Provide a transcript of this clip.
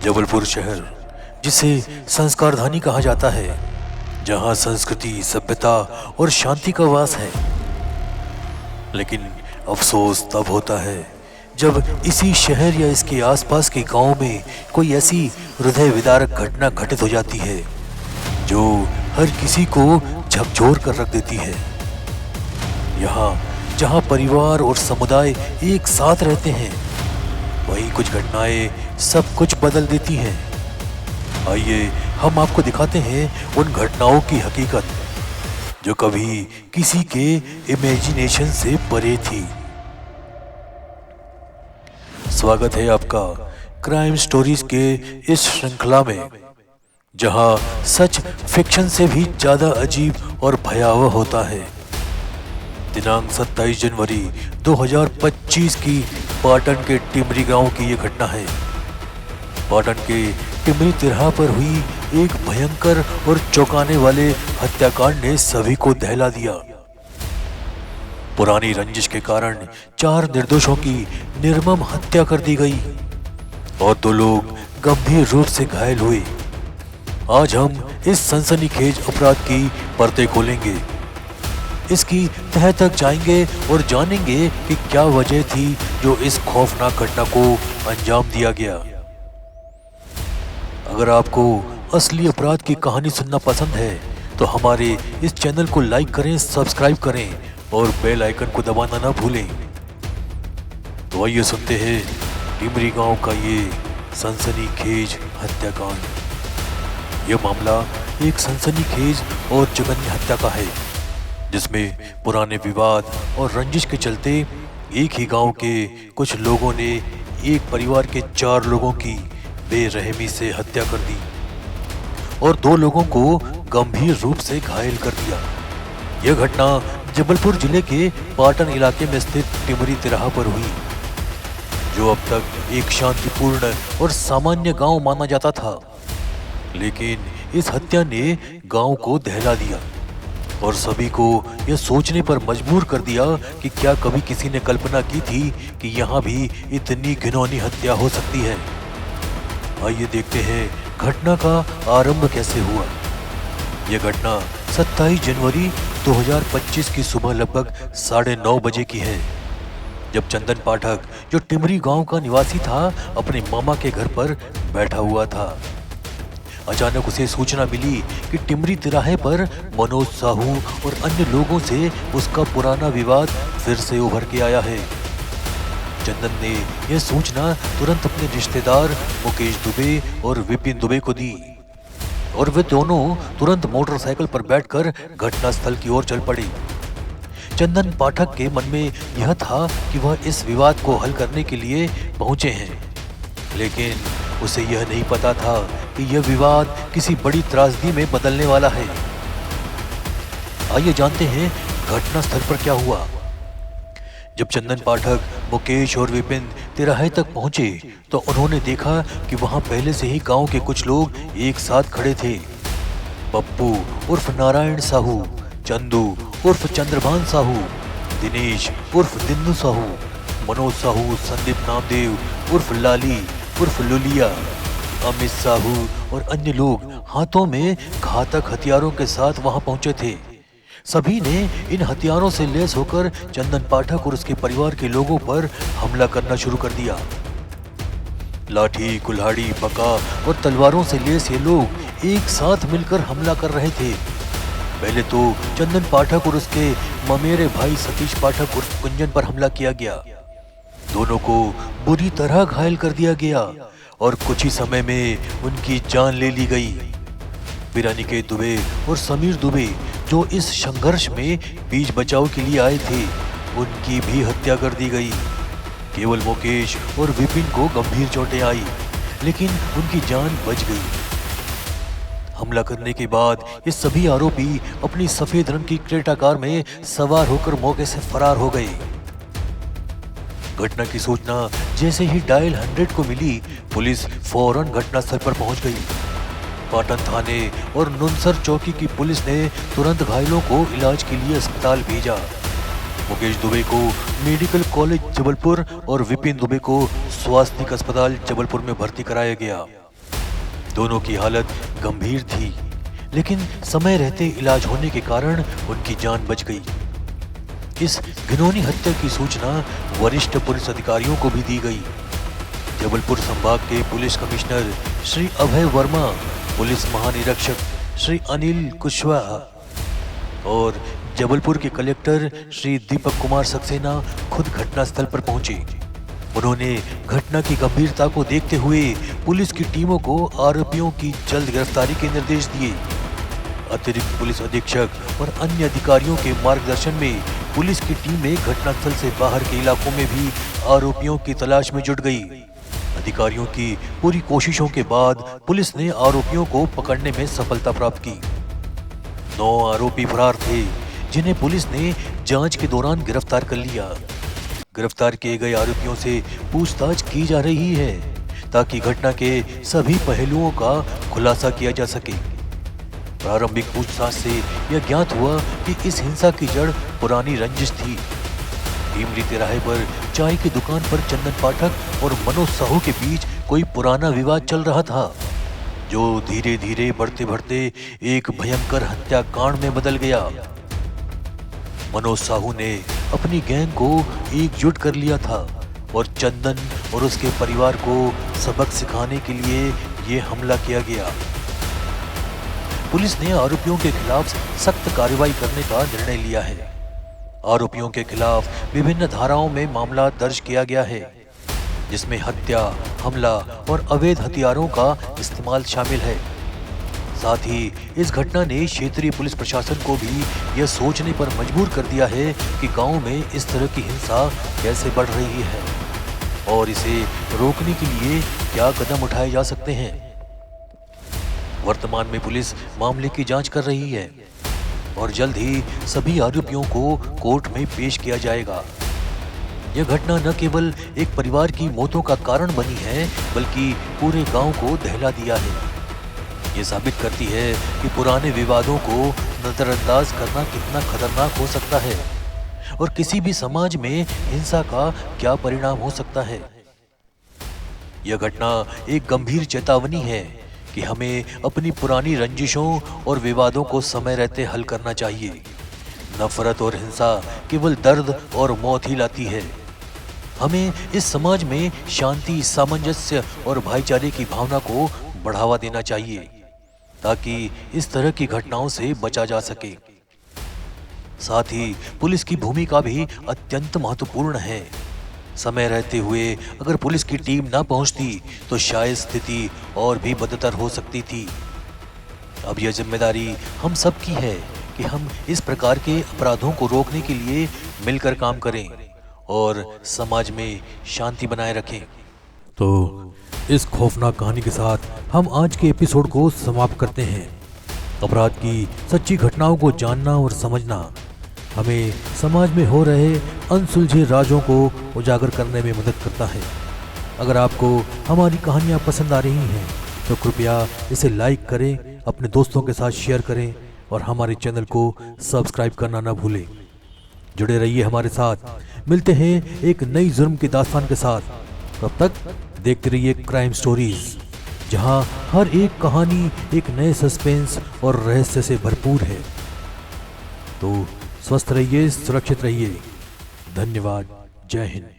जबलपुर शहर, जिसे संस्कारधानी कहा जाता है, जहां संस्कृति, सभ्यता और शांति का वास है। लेकिन अफसोस तब होता है जब इसी शहर या इसके आसपास के गांव में कोई ऐसी हृदय विदारक घटना घटित हो जाती है जो हर किसी को झकझोर कर रख देती है। यहाँ जहाँ परिवार और समुदाय एक साथ रहते हैं, वहीं कुछ घटनाएं सब कुछ बदल देती हैं। आइए हम आपको दिखाते हैं उन घटनाओं की हकीकत जो कभी किसी के इमेजिनेशन से परे थी। स्वागत है आपका क्राइम स्टोरीज के इस श्रृंखला में, जहां सच फिक्शन से भी ज्यादा अजीब और भयावह होता है। दिनांक 27 जनवरी 2025 की पाटन के टिमरी गांव की ये घटना है। पाटन के टिमरी तिरहा पर हुई एक भयंकर और चौंकाने वाले हत्याकांड ने सभी को दहला दिया। पुरानी रंजिश के कारण 4 निर्दोषों की निर्मम हत्या कर दी गई और 2 लोग गंभीर रूप से घायल हुए। आज हम इस सनसनीखेज अपराध की परतें खोलेंगे, इसकी तह तक जाएंगे और जानेंगे कि क्या वजह थी जो इस खौफनाक घटना को अंजाम दिया गया। अगर आपको असली अपराध की कहानी सुनना पसंद है तो हमारे इस चैनल को लाइक करें, सब्सक्राइब करें और बेल आइकन को दबाना ना भूलें। तो आइए सुनते हैं टिमरी गांव का ये सनसनीखेज हत्याकांड। यह मामला एक सनसनीखेज और जघन्य हत्या का है, जिसमें पुराने विवाद और रंजिश के चलते एक ही गांव के कुछ लोगों ने एक परिवार के 4 लोगों की बेरहमी से हत्या कर दी और 2 लोगों को गंभीर रूप से घायल कर दिया। यह घटना जबलपुर जिले के पाटन इलाके में स्थित टिमरी तिराहा पर हुई, जो अब तक एक शांतिपूर्ण और सामान्य गांव माना जाता था। लेकिन इस हत्या ने गांव को दहला दिया और सभी को यह सोचने पर मजबूर कर दिया कि क्या कभी किसी ने कल्पना की थी कि यहाँ भी इतनी घिनौनी हत्या हो सकती है। आइए देखते हैं घटना का आरंभ कैसे हुआ। यह घटना 27 जनवरी 2025 की सुबह लगभग 9:30 बजे की है, जब चंदन पाठक, जो टिमरी गांव का निवासी था, अपने मामा के घर पर बैठा हुआ था। अचानक उसे सूचना मिली कि टिमरी तिराहे पर मनोज साहू और अन्य लोगों से उसका पुराना विवाद फिर से उभर के आया है। चंदन ने यह सूचना तुरंत अपने रिश्तेदार मुकेश दुबे और विपिन दुबे को दी और वे दोनों तुरंत मोटरसाइकिल पर बैठकर घटनास्थल की ओर चल पड़े। चंदन पाठक के मन में यह था कि वह इस विवाद को हल करने के लिए पहुंचे हैं, लेकिन उसे यह नहीं पता था कि यह विवाद किसी बड़ी त्रासदी में बदलने वाला है। आइए जानते हैं घटनास्थल पर क्या हुआ। जब चंदन पाठक, मुकेश और विपिन तिराहे तक पहुंचे तो उन्होंने देखा कि वहां पहले से ही गांव के कुछ लोग एक साथ खड़े थे। पप्पू उर्फ नारायण साहू, चंदू उर्फ चंद्रभान साहू, दिनेश उर्फ दिन्नू साहू, मनोज साहू, संदीप नामदेव उर्फ लाली उर्फ लुलिया, अमित साहू और अन्य लोग हाथों में घातक हथियारों के साथ वहां पहुंचे थे। सभी ने इन हथियारों से लैस होकर चंदन पाठक और उसके परिवार के लोगों पर हमला करना शुरू कर दिया। लाठी, कुल्हाड़ी, बका और तलवारों से लैस ये लोग एक साथ मिलकर हमला कर रहे थे। पहले तो चंदन पाठक और उसके ममेरे भाई सतीश पाठक उर्फ कुंजन पर हमला किया गया। दोनों को बुरी तरह घायल कर दिया गया और कुछ ही समय में उनकी जान ले ली गई। फिर अनिकेत दुबे और समीर दुबे, जो इस संघर्ष में बीच बचाव के लिए आए थे, उनकी भी हत्या कर दी गई। केवल मुकेश और विपिन को गंभीर चोटें आई, लेकिन उनकी जान बच गई। हमला करने के बाद ये सभी आरोपी अपनी सफेद रंग की क्रेटा कार में सवार होकर मौके से फरार हो गए। घटना की सूचना जैसे ही डायल 100 को मिली, पुलिस फौरन घटनास्थल पर पहुंच गई। पाटन थाने और नुनसर चौकी की पुलिस ने तुरंत घायलों को इलाज के लिए अस्पताल भेजा। मुकेश दुबे को मेडिकल कॉलेज जबलपुर और विपिन दुबे को स्वास्थ्य अस्पताल जबलपुर में भर्ती कराया गया। दोनों की हालत गंभीर थी, लेकिन समय रहते इलाज होने के कारण उनकी जान बच गई। इस घिनौनी हत्या की सूचना वरिष्ठ पुलिस अधिकारियों को भी दी गई। जबलपुर संभाग के police commissioner Shri Abhay Verma, police महानिरीक्षक श्री अनिल कुशवाहा और जबलपुर के कलेक्टर श्री दीपक कुमार सक्सेना खुद घटनास्थल पर पहुंचे। उन्होंने घटना की गंभीरता को देखते हुए पुलिस की टीमों को आरोपियों की जल्द गिरफ्तारी के निर्देश दिए। अतिरिक्त पुलिस अधीक्षक और अन्य अधिकारियों के मार्गदर्शन में पुलिस की टीमें घटनास्थल से बाहर के इलाकों में भी आरोपियों की तलाश में जुट गई। अधिकारियों की पूरी कोशिशों के बाद पुलिस ने आरोपियों को पकड़ने में सफलता प्राप्त की। 9 आरोपी फरार थे, जिन्हें पुलिस ने जांच के दौरान गिरफ्तार कर लिया। गिरफ्तार किए गए आरोपियों से पूछताछ की जा रही है ताकि घटना के सभी पहलुओं का खुलासा किया जा सके। प्रारंभिक पूछताछ से यह ज्ञात हुआ कि इस हिंसा की जड़ पुरानी रंजिश थी। टीमरी तिराहे पर चाय की दुकान पर चंदन पाठक और मनोज साहू के बीच कोई पुराना विवाद चल रहा था, जो धीरे धीरे बढ़ते बढ़ते एक भयंकर हत्याकांड में बदल गया। मनोज साहू ने अपनी गैंग को एकजुट कर लिया था और चंदन और उसके परिवार को सबक सिखाने के लिए ये हमला किया गया। पुलिस ने आरोपियों के खिलाफ सख्त कार्रवाई करने का निर्णय लिया है। आरोपियों के खिलाफ विभिन्न धाराओं में मामला दर्ज किया गया है, जिसमें हत्या, हमला और अवैध हथियारों का इस्तेमाल शामिल है। साथ ही इस घटना ने क्षेत्रीय पुलिस प्रशासन को भी यह सोचने पर मजबूर कर दिया है कि गांव में इस तरह की हिंसा कैसे बढ़ रही है और इसे रोकने के लिए क्या कदम उठाए जा सकते हैं। वर्तमान में पुलिस मामले की जांच कर रही है और जल्द ही सभी आरोपियों को कोर्ट में पेश किया जाएगा। यह घटना न केवल एक परिवार की मौतों का कारण बनी है, बल्कि पूरे गांव को दहला दिया है। ये साबित करती है कि पुराने विवादों को नजरअंदाज करना कितना खतरनाक हो सकता है और किसी भी समाज में हिंसा का क्या परिणाम हो सकता है। यह घटना एक गंभीर चेतावनी है कि हमें अपनी पुरानी रंजिशों और विवादों को समय रहते हल करना चाहिए। नफरत और हिंसा केवल दर्द और मौत ही लाती है। हमें इस समाज में शांति, सामंजस्य और भाईचारे की भावना को बढ़ावा देना चाहिए ताकि इस तरह की घटनाओं से बचा जा सके। साथ ही पुलिस की भूमिका भी अत्यंत महत्वपूर्ण है। समय रहते हुए अगर पुलिस की टीम ना पहुंचती तो शायद स्थिति और भी बदतर हो सकती थी। अब यह जिम्मेदारी हम सब की है कि हम इस प्रकार के अपराधों को रोकने के लिए मिलकर काम करें और समाज में शांति बनाए रखें। तो इस खौफनाक कहानी के साथ हम आज के एपिसोड को समाप्त करते हैं। अपराध की सच्ची घटनाओं को जानना और समझना हमें समाज में हो रहे अनसुलझे राजों को उजागर करने में मदद करता है। अगर आपको हमारी कहानियाँ पसंद आ रही हैं तो कृपया इसे लाइक करें, अपने दोस्तों के साथ शेयर करें और हमारे चैनल को सब्सक्राइब करना ना भूलें। जुड़े रहिए हमारे साथ। मिलते हैं एक नई जुर्म की दास्तान के साथ। तब तक देखते रहिए क्राइम स्टोरीज, जहां हर एक कहानी एक नए सस्पेंस और रहस्य से भरपूर है। तो स्वस्थ रहिए, सुरक्षित रहिए। धन्यवाद। जय हिंद।